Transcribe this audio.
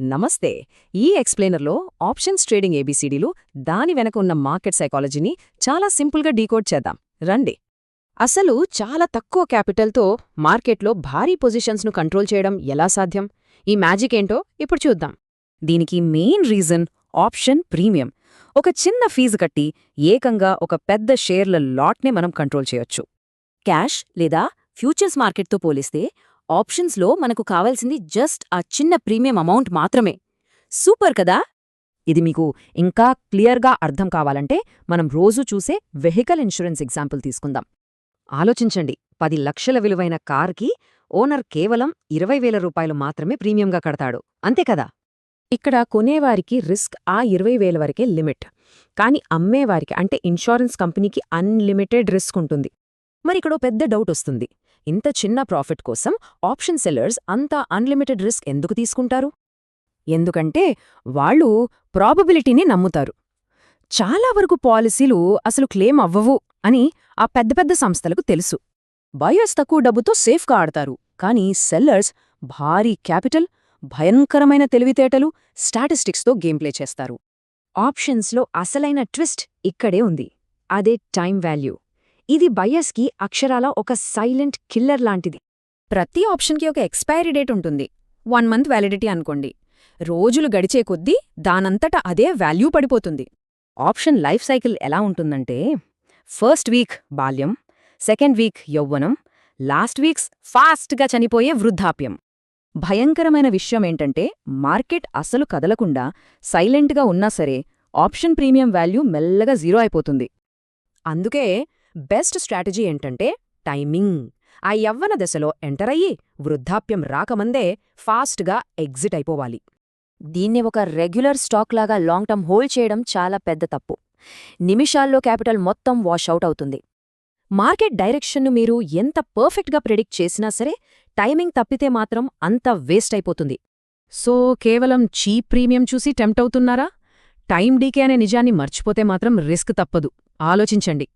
నమస్తే. ఈ ఎక్స్ప్లెయినర్లో options trading ఏబీసీడీలు, దాని వెనక ఉన్న మార్కెట్ సైకాలజీని చాలా సింపుల్గా డీకోడ్ చేద్దాం రండి. అసలు చాలా తక్కువ క్యాపిటల్తో మార్కెట్లో భారీ పొజిషన్స్ను కంట్రోల్ చేయడం ఎలా సాధ్యం? ఈ మ్యాజిక్ ఏంటో ఇప్పుడు చూద్దాం. దీనికి మెయిన్ రీజన్ ఆప్షన్ ప్రీమియం. ఒక చిన్న ఫీజు కట్టి ఏకంగా ఒక పెద్ద షేర్ల లాట్నే మనం కంట్రోల్ చేయొచ్చు. క్యాష్ లేదా ఫ్యూచర్స్ మార్కెట్తో పోలిస్తే ఆప్షన్స్లో మనకు కావాల్సింది జస్ట్ ఆ చిన్న ప్రీమియం అమౌంట్ మాత్రమే. సూపర్ కదా! ఇది మీకు ఇంకా క్లియర్గా అర్థం కావాలంటే మనం రోజూ చూసే వెహికల్ ఇన్సూరెన్స్ ఎగ్జాంపుల్ తీసుకుందాం. ఆలోచించండి, 10 లక్షల విలువైన కార్కి ఓనర్ కేవలం 20,000 రూపాయలు మాత్రమే ప్రీమియంగా కడతాడు, అంతే కదా? ఇక్కడ కొనేవారికి రిస్క్ ఆ 20,000 వరకే లిమిట్. కాని అమ్మేవారికి అంటే ఇన్సూరెన్స్ కంపెనీకి అన్లిమిటెడ్ రిస్క్ ఉంటుంది. మరిక్కడో పెద్ద డౌట్ వస్తుంది. ఇంత చిన్న ప్రాఫిట్ కోసం ఆప్షన్ సెల్లర్స్ అంత అన్లిమిటెడ్ రిస్క్ ఎందుకు తీసుకుంటారు? ఎందుకంటే వాళ్ళు ప్రాబబిలిటీని నమ్ముతారు. చాలా వరకు పాలసీలు అసలు క్లెయిమ్ అవ్వవు అని ఆ పెద్ద పెద్ద సంస్థలకు తెలుసు. బయర్స్ తక్కువ డబ్బుతో సేఫ్గా ఆడతారు. కానీ సెల్లర్స్ భారీ క్యాపిటల్, భయంకరమైన తెలివితేటలు, స్టాటిస్టిక్స్తో గేమ్ ప్లే చేస్తారు. ఆప్షన్స్లో అసలైన ట్విస్ట్ ఇక్కడే ఉంది. అదే టైం వాల్యూ. ఇది బయర్స్కి అక్షరాల ఒక సైలెంట్ కిల్లర్ లాంటిది. ప్రతి ఆప్షన్కి ఒక ఎక్స్పైరీ డేట్ ఉంటుంది. 1 మంత్ వ్యాలిడిటీ అనుకోండి. రోజులు గడిచే కొద్దీ దానంతట అదే వాల్యూ పడిపోతుంది. ఆప్షన్ లైఫ్ సైకిల్ ఎలా ఉంటుందంటే, ఫస్ట్ వీక్ బాల్యం, సెకండ్ వీక్ యౌవనం, లాస్ట్ వీక్స్ ఫాస్ట్గా చనిపోయే వృద్ధాప్యం. భయంకరమైన విషయమేంటంటే మార్కెట్ అసలు కదలకుండా సైలెంట్గా ఉన్నా సరే ఆప్షన్ ప్రీమియం వాల్యూ మెల్లగా జీరో అయిపోతుంది. అందుకే బెస్ట్ స్ట్రాటజీ ఏంటంటే టైమింగ్. ఆ యవ్వన దశలో ఎంటరయ్యి వృద్ధాప్యం రాకముందే ఫాస్ట్గా ఎగ్జిట్ అయిపోవాలి. దీన్ని ఒక రెగ్యులర్ స్టాక్ లాగా లాంగ్ టర్మ్ హోల్డ్ చేయడం చాలా పెద్ద తప్పు. నిమిషాల్లో క్యాపిటల్ మొత్తం వాషౌట్ అవుతుంది. మార్కెట్ డైరెక్షన్ను మీరు ఎంత పర్ఫెక్ట్గా ప్రిడిక్ట్ చేసినా సరే టైమింగ్ తప్పితే మాత్రం అంత వేస్ట్ అయిపోతుంది. సో కేవలం చీప్ ప్రీమియం చూసి టెంప్ట్ అవుతున్నారా? టైం డీకే అనే నిజాన్ని మర్చిపోతే మాత్రం రిస్క్ తప్పదు. ఆలోచించండి.